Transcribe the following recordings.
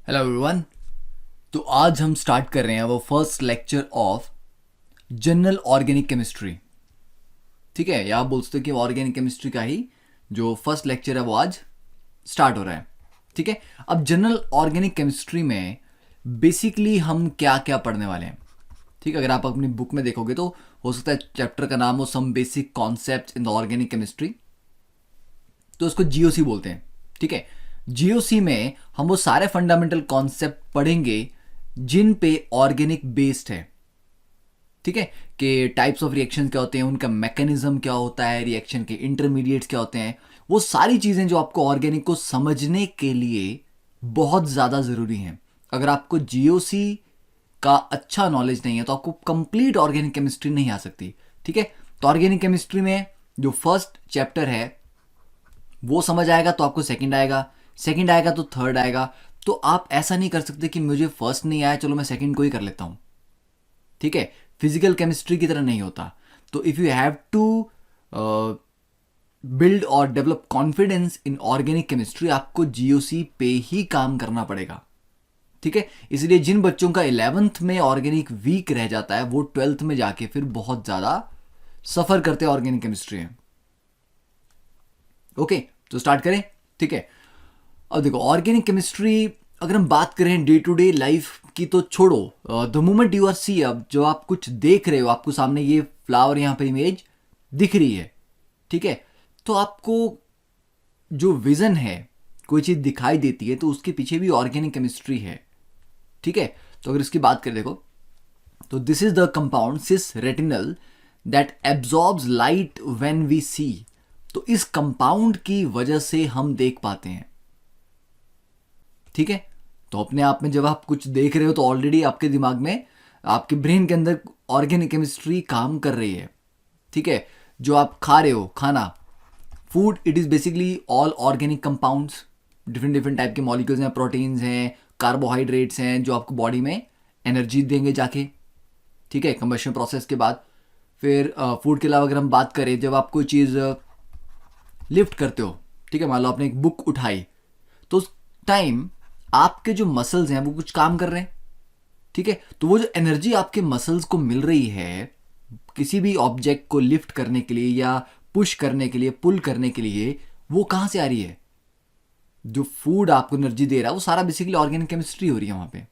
Hello everyone. तो आज हम स्टार्ट कर रहे हैं वो first lecture of general organic chemistry. ठीक है, या आप बोल सकते हो कि ऑर्गेनिक केमिस्ट्री का ही जो फर्स्ट लेक्चर है वो आज स्टार्ट हो रहा है। ठीक है, अब जनरल ऑर्गेनिक केमिस्ट्री में बेसिकली हम क्या क्या पढ़ने वाले हैं। ठीक है, अगर आप अपनी बुक में देखोगे तो हो सकता है चैप्टर का नाम हो some basic concept in the organic chemistry, तो उसको जीओसी बोलते हैं। ठीक है, जीओसी में हम वो सारे फंडामेंटल कॉन्सेप्ट पढ़ेंगे जिन पे ऑर्गेनिक बेस्ड है। ठीक है, कि टाइप्स ऑफ रिएक्शन क्या होते हैं, उनका मैकेनिज्म क्या होता है, रिएक्शन के इंटरमीडिएट्स क्या होते हैं, वो सारी चीज़ें जो आपको ऑर्गेनिक को समझने के लिए बहुत ज़्यादा ज़रूरी हैं। अगर आपको जीओसी का अच्छा नॉलेज नहीं है तो आपको कंप्लीट ऑर्गेनिक केमिस्ट्री नहीं आ सकती। ठीक है, तो ऑर्गेनिक केमिस्ट्री में जो फर्स्ट चैप्टर है वो समझ आएगा तो आपको सेकंड आएगा, सेकंड आएगा तो थर्ड आएगा। तो आप ऐसा नहीं कर सकते कि मुझे फर्स्ट नहीं आया चलो मैं सेकंड को ही कर लेता हूं। ठीक है, फिजिकल केमिस्ट्री की तरह नहीं होता। तो if you have to build और develop confidence in organic chemistry आपको जीओसी पे ही काम करना पड़ेगा। ठीक है, इसलिए जिन बच्चों का 11th में ऑर्गेनिक वीक रह जाता है वो 12th में जाके फिर बहुत ज़्यादा सफ़र करते हैं ऑर्गेनिक केमिस्ट्री में। ओके, तो स्टार्ट करें। ठीक है, अब देखो ऑर्गेनिक केमिस्ट्री अगर हम बात करें डे टू डे लाइफ की तो छोड़ो, the moment you are see, अब जो आप कुछ देख रहे हो आपको सामने ये फ्लावर यहाँ पर इमेज दिख रही है। ठीक है, तो आपको जो विजन है, कोई चीज़ दिखाई देती है तो उसके पीछे भी ऑर्गेनिक केमिस्ट्री है। ठीक है, तो अगर इसकी बात करें देखो तो this is the compound cis retinal that absorbs light when we see. तो इस कंपाउंड की वजह से हम देख पाते हैं। ठीक है, तो अपने आप में जब आप कुछ देख रहे हो तो ऑलरेडी आपके दिमाग में, आपके ब्रेन के अंदर ऑर्गेनिक केमिस्ट्री काम कर रही है। ठीक है, जो आप खा रहे हो खाना, food, it is basically all organic compounds, different different type के मॉलिक्यूल्स हैं, प्रोटीन्स हैं, कार्बोहाइड्रेट्स हैं जो आपको बॉडी में एनर्जी देंगे जाके। ठीक है, कंबशन प्रोसेस के बाद फिर फूड के अलावा अगर हम बात करें, जब आप कोई चीज़ लिफ्ट करते हो, ठीक है, मान लो आपने एक बुक उठाई, तो उस टाइम आपके जो मसल्स हैं वो कुछ काम कर रहे हैं। ठीक है, तो वो जो एनर्जी आपके मसल्स को मिल रही है किसी भी ऑब्जेक्ट को लिफ्ट करने के लिए या पुश करने के लिए, पुल करने के लिए, वो कहाँ से आ रही है? जो फूड आपको एनर्जी दे रहा है वो सारा बेसिकली ऑर्गेनिक केमिस्ट्री हो रही है वहाँ पे।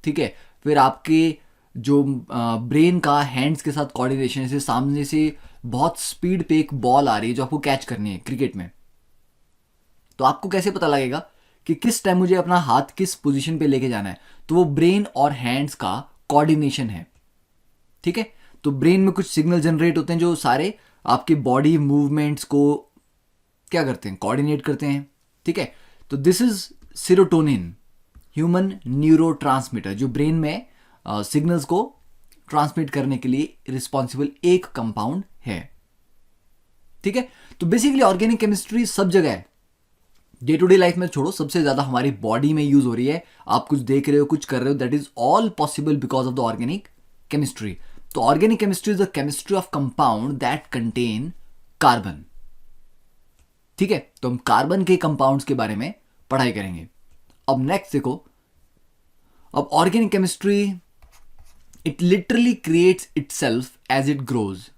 ठीक है, फिर आपके जो ब्रेन का हैंड्स के साथ कोऑर्डिनेशन से, सामने से बहुत स्पीड पे एक बॉल आ रही है जो आपको कैच करनी है क्रिकेट में, तो आपको कैसे पता लगेगा कि किस टाइम मुझे अपना हाथ किस पोजीशन पे लेके जाना है? तो वो ब्रेन और हैंड्स का कोऑर्डिनेशन है। ठीक है, तो ब्रेन में कुछ सिग्नल जनरेट होते हैं जो सारे आपके बॉडी मूवमेंट्स को क्या करते हैं, कोऑर्डिनेट करते हैं। ठीक है, तो this is serotonin, human neurotransmitter, जो ब्रेन में सिग्नल्स को ट्रांसमिट करने के लिए रिस्पॉन्सिबल एक कंपाउंड है। ठीक है, तो बेसिकली ऑर्गेनिक केमिस्ट्री सब जगह है, डे टू डे लाइफ में छोड़ो, सबसे ज्यादा हमारी बॉडी में यूज हो रही है। आप कुछ देख रहे हो, कुछ कर रहे हो, that is all possible because of the organic chemistry. तो organic chemistry is the chemistry of compound that contain carbon. ठीक है, तो हम कार्बन के कंपाउंड्स के बारे में पढ़ाई करेंगे। अब नेक्स्ट देखो, अब organic chemistry it literally creates itself as it grows.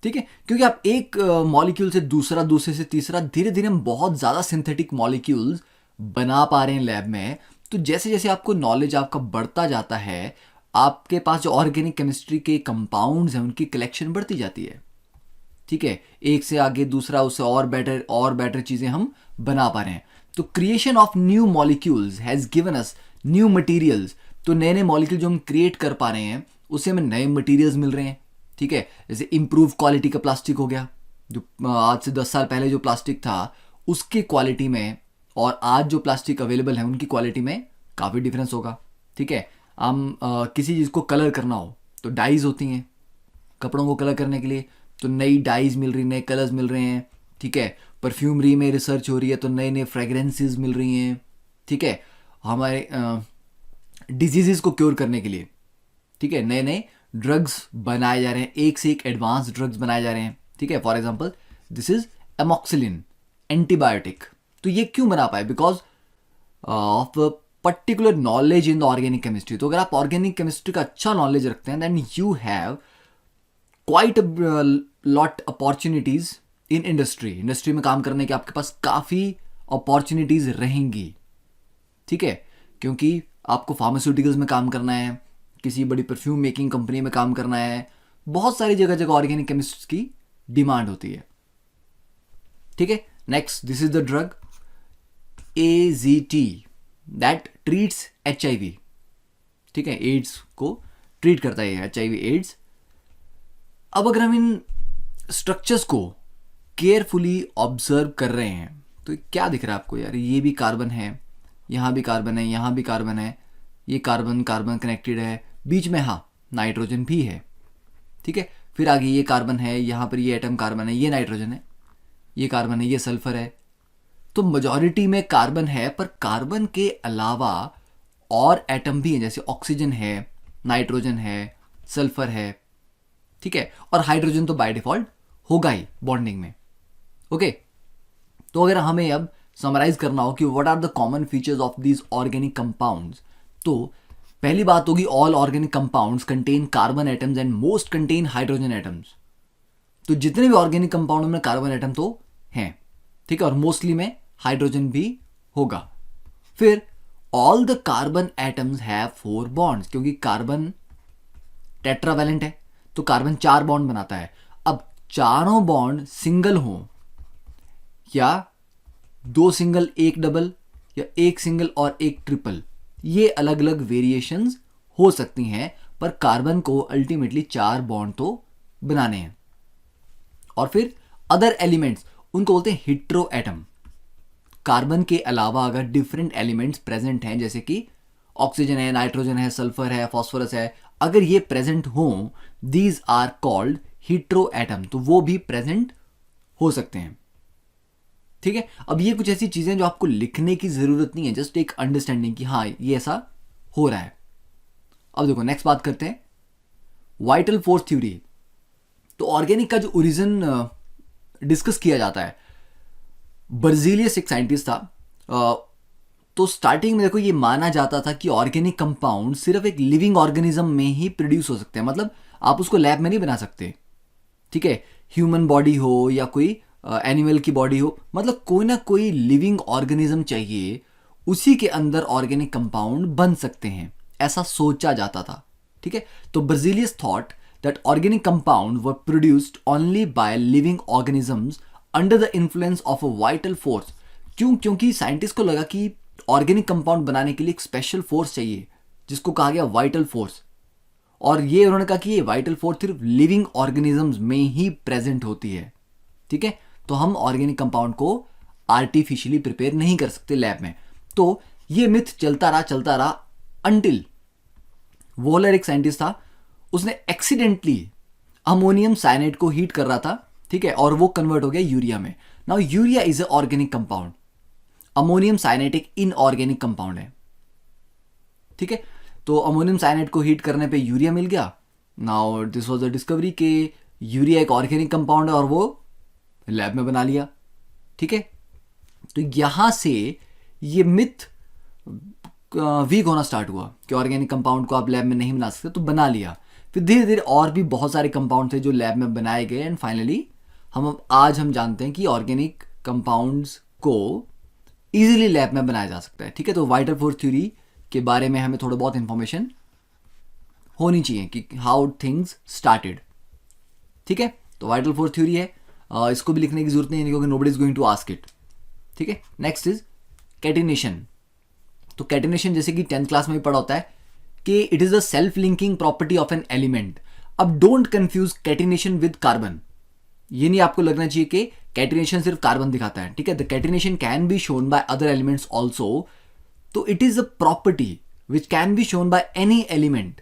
ठीक है, क्योंकि आप एक मॉलिक्यूल से दूसरा, दूसरे से तीसरा, धीरे धीरे हम बहुत ज़्यादा सिंथेटिक मॉलिक्यूल्स बना पा रहे हैं लैब में। तो जैसे जैसे आपको नॉलेज आपका बढ़ता जाता है, आपके पास जो ऑर्गेनिक केमिस्ट्री के कंपाउंड्स हैं उनकी कलेक्शन बढ़ती जाती है। ठीक है, एक से आगे दूसरा, उससे और बेटर चीज़ें हम बना पा रहे हैं। तो creation of new molecules has given us new materials. तो नए नए मॉलिक्यूल जो हम क्रिएट कर पा रहे हैं उससे हमें नए मटेरियल्स मिल रहे हैं। ठीक है, जैसे इम्प्रूव क्वालिटी का प्लास्टिक हो गया, जो आज से 10 साल पहले जो प्लास्टिक था उसके क्वालिटी में और आज जो प्लास्टिक अवेलेबल है उनकी क्वालिटी में काफ़ी डिफरेंस होगा। ठीक है, हम किसी चीज़ को कलर करना हो तो डाइज होती हैं कपड़ों को कलर करने के लिए, तो नई डाइज मिल रही, नए कलर्स मिल रहे हैं। ठीक है, परफ्यूमरी में रिसर्च हो रही है तो नए नए फ्रेगरेंसेस मिल रही हैं। ठीक है, हमारे डिजीज़ को क्योर करने के लिए, ठीक है, नए नए ड्रग्स बनाए जा रहे हैं, एक से एक एडवांस ड्रग्स बनाए जा रहे हैं। ठीक है, for example this is एमॉक्सिलिन antibiotic. तो ये क्यों बना पाए? Because of particular knowledge in the organic chemistry. तो अगर आप ऑर्गेनिक केमिस्ट्री का अच्छा नॉलेज रखते हैं then you have quite lot opportunities in industry में काम करने के आपके पास काफ़ी अपॉर्चुनिटीज रहेंगी, ठीक है, क्योंकि आपको फार्मास्यूटिकल्स में काम करना है, किसी बड़ी परफ्यूम मेकिंग कंपनी में काम करना है, बहुत सारी जगह जगह ऑर्गेनिक केमिस्ट्री की डिमांड होती है, ठीक है। Next, this is the drug AZT that treats HIV, ठीक है, एड्स को ट्रीट करता है HIV एड्स। अब अगर हम इन स्ट्रक्चर्स को केयरफुली ऑब्जर्व कर रहे हैं तो क्या दिख रहा है आपको यार, ये भी कार्बन है, यहाँ भी कार्बन है, यहाँ भी कार्बन है, ये कार्बन कार्बन कनेक्टेड है, बीच में हाँ नाइट्रोजन भी है, ठीक है। फिर आगे ये कार्बन है, यहाँ पर ये एटम कार्बन है, ये नाइट्रोजन है, ये कार्बन है, ये सल्फर है। तो मेजॉरिटी में कार्बन है, पर कार्बन के अलावा और एटम भी हैं, जैसे ऑक्सीजन है, नाइट्रोजन है, सल्फर है, ठीक है, और हाइड्रोजन तो बाय डिफॉल्ट होगा ही बॉन्डिंग में, ओके। तो अगर हमें अब समराइज करना हो कि what are the common features of these organic compounds, तो पहली बात होगी all organic compounds contain carbon atoms and most contain hydrogen atoms. तो जितने भी ऑर्गेनिक कंपाउंड में कार्बन एटम तो हैं, ठीक है, और मोस्टली में हाइड्रोजन भी होगा। फिर all the carbon atoms have 4 bonds, क्योंकि कार्बन टेट्रावैलेंट है तो कार्बन 4 बॉन्ड बनाता है। अब चारों बॉन्ड सिंगल हो या 2 सिंगल 1 डबल या 1 सिंगल और 1 ट्रिपल, ये अलग अलग वेरिएशंस हो सकती हैं, पर कार्बन को अल्टीमेटली 4 बॉन्ड तो बनाने हैं। और फिर अदर एलिमेंट्स, उनको बोलते हैं हिट्रो एटम। कार्बन के अलावा अगर डिफरेंट एलिमेंट्स प्रेजेंट हैं, जैसे कि ऑक्सीजन है, नाइट्रोजन है, सल्फर है, फॉस्फोरस है, अगर ये प्रेजेंट हो, these are called hetero atom, तो वो भी प्रेजेंट हो सकते हैं, ठीक है। अब ये कुछ ऐसी चीजें जो आपको लिखने की जरूरत नहीं है, जस्ट एक अंडरस्टैंडिंग कि हाँ ये ऐसा हो रहा है। अब देखो नेक्स्ट बात करते हैं वाइटल फोर्स थ्योरी। तो ऑर्गेनिक का जो ओरिजिन डिस्कस किया जाता है, बर्जीलियस एक साइंटिस्ट था। तो स्टार्टिंग में देखो ये माना जाता था कि ऑर्गेनिक कंपाउंड सिर्फ एक लिविंग ऑर्गेनिज्म में ही प्रोड्यूस हो सकते हैं, मतलब आप उसको लैब में नहीं बना सकते, ठीक है। ह्यूमन बॉडी हो या कोई एनिमल की बॉडी हो, मतलब कोई ना कोई लिविंग ऑर्गेनिज्म चाहिए, उसी के अंदर ऑर्गेनिक कंपाउंड बन सकते हैं, ऐसा सोचा जाता था, ठीक है। तो Berzelius thought that organic compound were produced only by living organisms under the influence of a vital force. क्योंकि साइंटिस्ट को लगा कि ऑर्गेनिक कंपाउंड बनाने के लिए एक स्पेशल फोर्स चाहिए, जिसको कहा गया वाइटल फोर्स। और ये उन्होंने कहा कि ये वाइटल फोर्स सिर्फ लिविंग ऑर्गेनिजम्स में ही प्रेजेंट होती है, ठीक है। तो हम ऑर्गेनिक कंपाउंड को आर्टिफिशियली प्रिपेयर नहीं कर सकते लैब में। तो ये मिथ चलता रहा अंटिल वोलर एक साइंटिस्ट था, उसने एक्सीडेंटली अमोनियम साइनाइड को हीट कर रहा था, ठीक है, और वो कन्वर्ट हो गया यूरिया में। Now urea is a organic compound, ammonium cyanide एक इनऑर्गेनिक कंपाउंड है, ठीक है। तो अमोनियम साइनाइड को हीट करने पे यूरिया मिल गया। Now this was the discovery के यूरिया एक ऑर्गेनिक कंपाउंड है और वो लैब में बना लिया, ठीक है। तो यहां से ये मिथ वीक होना स्टार्ट हुआ कि ऑर्गेनिक कंपाउंड को आप लैब में नहीं बना सकते, तो बना लिया। फिर धीरे धीरे और भी बहुत सारे कंपाउंड थे जो लैब में बनाए गए, एंड फाइनली आज हम जानते हैं कि ऑर्गेनिक कंपाउंड्स को इजीली लैब में बनाया जा सकता है, ठीक है। तो वाइटल फोर्स थ्योरी के बारे में हमें थोड़ा बहुत इंफॉर्मेशन होनी चाहिए कि हाउ थिंग्स स्टार्टेड, ठीक है। तो वाइटल फोर्स थ्योरी है, इसको भी लिखने की जरूरत नहीं है क्योंकि nobody is going to ask it, ठीक है। Next is catenation. तो कैटिनेशन जैसे कि 10th क्लास में भी पढ़ा होता है कि it is the self linking property of an element. अब don't confuse catenation with carbon, ये नहीं आपको लगना चाहिए कि कैटिनेशन सिर्फ कार्बन दिखाता है, ठीक है। The catenation can be shown by other elements also, तो it is a property which can be shown by any element,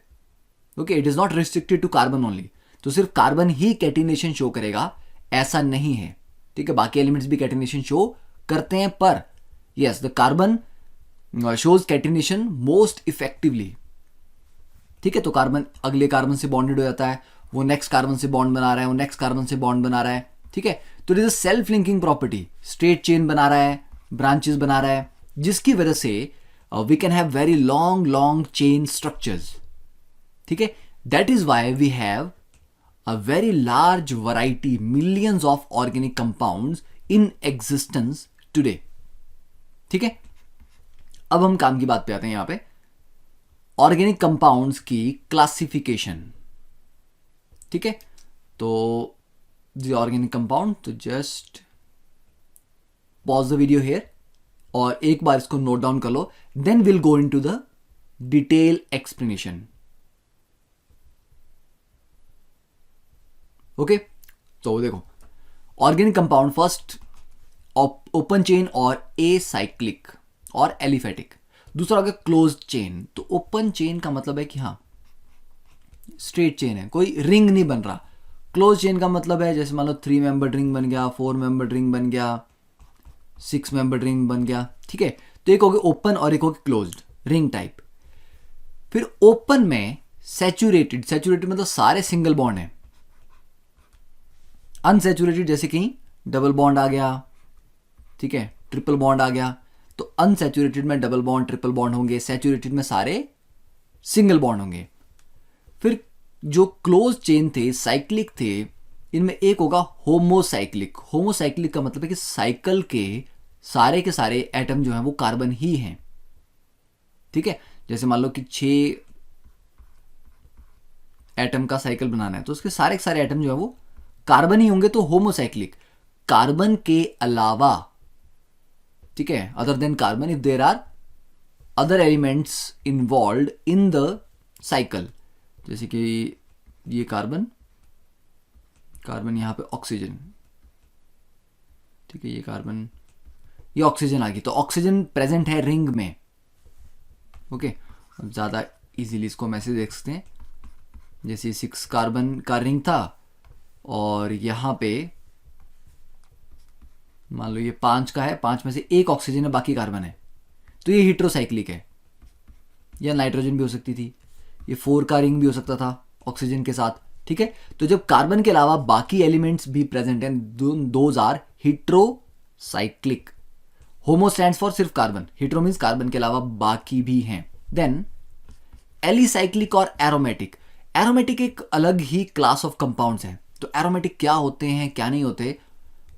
okay, it is not restricted to carbon only. तो सिर्फ कार्बन ही catenation show करेगा ऐसा नहीं है, ठीक है, बाकी एलिमेंट्स भी कैटिनेशन शो करते हैं, पर yes the carbon shows catenation most effectively, ठीक है। तो कार्बन अगले कार्बन से बॉन्डेड हो जाता है, वो नेक्स्ट कार्बन से बॉन्ड बना रहा है, वो नेक्स्ट कार्बन से बॉन्ड बना रहा है, ठीक है। तो it is a self linking property, straight chain बना रहा है, ब्रांचेस बना रहा है, जिसकी वजह से we can have very long long chain structures. ठीक है, that is why we have a very large variety, millions of organic compounds in existence today. ठीक है, अब हम काम की बात पे आते हैं. यहां पे ऑर्गेनिक कंपाउंड्स की क्लासिफिकेशन. ठीक है, तो द ऑर्गेनिक कंपाउंड, तो just pause the video here और एक बार इसको नोट डाउन कर लो, then will go into the detail explanation. Okay, तो देखो organic compound first open chain और एसाइक्लिक और एलिफेटिक. दूसरा हो गया क्लोज चेन. तो ओपन चेन का मतलब है कि हाँ स्ट्रेट चेन है, कोई रिंग नहीं बन रहा. क्लोज चेन का मतलब है जैसे मान लो 3 मेंबर रिंग बन गया, 4 मेंबर रिंग बन गया, 6 मेंबर रिंग बन गया. ठीक है, तो एक हो गया ओपन और एक हो गया क्लोज्ड रिंग टाइप. फिर ओपन में सैचुरेटेड, सैचुरेटेड मतलब सारे सिंगल बॉन्ड है. अनसैचुरेटेड जैसे कहीं डबल बॉन्ड आ गया, ठीक है, ट्रिपल बॉन्ड आ गया. तो अनसैचुरेटेड में डबल बॉन्ड ट्रिपल बॉन्ड होंगे, सैचुरेटेड में सारे सिंगल बॉन्ड होंगे. फिर जो क्लोज चेन थे, साइक्लिक थे, इनमें एक होगा होमोसाइक्लिक. होमोसाइक्लिक का मतलब है कि साइकिल के सारे एटम जो हैं वो कार्बन ही हैं. ठीक है, जैसे मान लो कि 6 एटम का साइकिल बनाना है तो उसके सारे के सारे एटम जो है वो कार्बन ही होंगे, तो होमोसाइक्लिक. कार्बन के अलावा, ठीक है, other than carbon, if there are other elements involve in the cycle, जैसे कि ये कार्बन, कार्बन यहां पे ऑक्सीजन, ठीक है, ये कार्बन, ये ऑक्सीजन आ गई, तो ऑक्सीजन प्रेजेंट है रिंग में. ओके, अब ज्यादा इजीली इसको मैसेज देख सकते हैं. जैसे 6 कार्बन का रिंग था और यहां पे मान लो ये 5 का है, 5 में से एक ऑक्सीजन है, बाकी कार्बन है, तो ये हेटेरोसाइक्लिक है. या नाइट्रोजन भी हो सकती थी, ये 4 का रिंग भी हो सकता था ऑक्सीजन के साथ. ठीक है, तो जब कार्बन के अलावा बाकी एलिमेंट्स भी प्रेजेंट हैं, those are heterocyclic. Homo stands for सिर्फ कार्बन, हेटेरो मींस कार्बन के अलावा बाकी भी हैं. देन एलिसाइक्लिक और एरोमेटिक. एरोमेटिक एक अलग ही क्लास ऑफ कंपाउंड्स है. तो एरोमेटिक क्या होते हैं क्या नहीं होते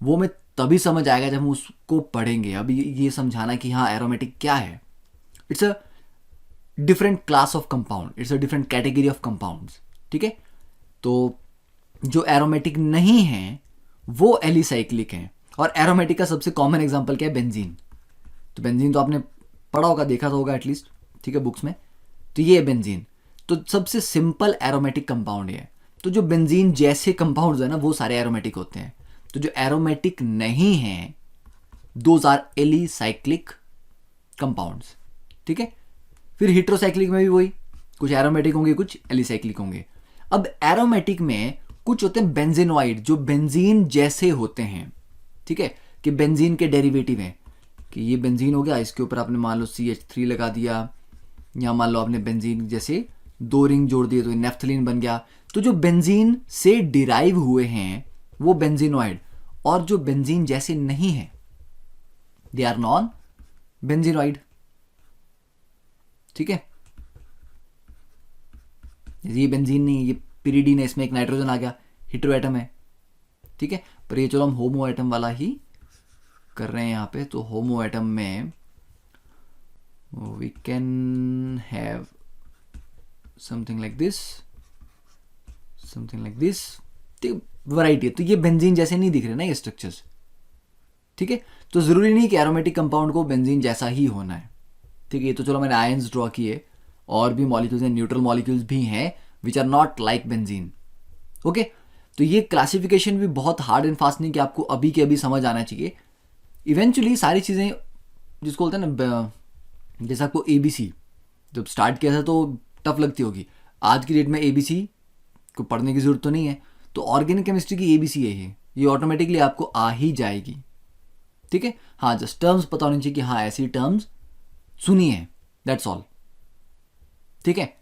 वो मैं तभी समझ आएगा जब हम उसको पढ़ेंगे. अभी ये समझाना कि हाँ एरोमेटिक क्या है. It's a different class of compound, it's a different category of compounds. ठीक है, तो जो एरोमेटिक नहीं है वो एलिसाइक्लिक हैं. और एरोमेटिक का सबसे कॉमन एग्जांपल क्या है? बेंजीन. तो बेंजीन तो आपने पढ़ा होगा, देखा तो होगा एटलीस्ट, ठीक है, बुक्स में. तो ये है बेंजीन. तो सबसे सिंपल एरोमेटिक कंपाउंड है. तो जो बेंजीन जैसे कंपाउंड्स है ना वो सारे एरोमेटिक होते हैं. तो जो एरोमेटिक नहीं है दोज आर एलिसाइक्लिक कंपाउंड्स. ठीक है, फिर हेटेरोसाइक्लिक में भी वही, कुछ एरोमेटिक होंगे कुछ एलिसाइक्लिक होंगे. अब एरोमेटिक में कुछ होते हैं बेंजीनोइड, जो बेंजीन जैसे होते हैं. ठीक है, कि बेंजीन के डेरिवेटिव हैं, कि ये बेंजीन हो गया, इसके ऊपर आपने मान लो CH3 लगा दिया, या मान लो आपने बेंजीन जैसे 2 रिंग जोड़ दिए तो नेफ्थलीन बन गया. तो जो बेंजीन से डिराइव हुए हैं वो बेंजीनोइड, और जो बेंजीन जैसे नहीं है दे आर नॉन बेंजीनोइड. ठीक है, ये बेंजीन नहीं, ये पिरिडीन है, इसमें एक नाइट्रोजन आ गया, हेटेरो एटम है. ठीक है, पर ये चलो हम होमो एटम वाला ही कर रहे हैं यहां पे. तो होमो एटम में we can have something like this, something like this. ठीक, वैरायटी है. तो ये बेंजीन जैसे नहीं दिख रहे ना ये स्ट्रक्चर्स. ठीक है, तो जरूरी नहीं कि एरोमेटिक कंपाउंड को बेंजीन जैसा ही होना है. ठीक है, ये तो चलो मैंने आयंस ड्रॉ किए, और भी मॉलिक्यूल्स हैं, न्यूट्रल मॉलिक्यूल्स भी हैं which are not like benzene. Okay, तो ये क्लासिफिकेशन भी बहुत हार्ड एंड फास्ट नहीं कि आपको अभी के अभी समझ आना चाहिए. इवेंचुअली सारी चीज़ें जिसको बोलते हैं ना, जैसे आपको ABC जब स्टार्ट किया था तो टफ लगती होगी, आज की डेट में ABC को पढ़ने की जरूरत तो नहीं है. तो ऑर्गेनिक केमिस्ट्री की ABC है, ये ऑटोमेटिकली आपको आ ही जाएगी. ठीक है, हाँ, जस्ट टर्म्स पता होनी चाहिए कि हाँ ऐसी टर्म्स सुनी है, दैट्स ऑल. ठीक है,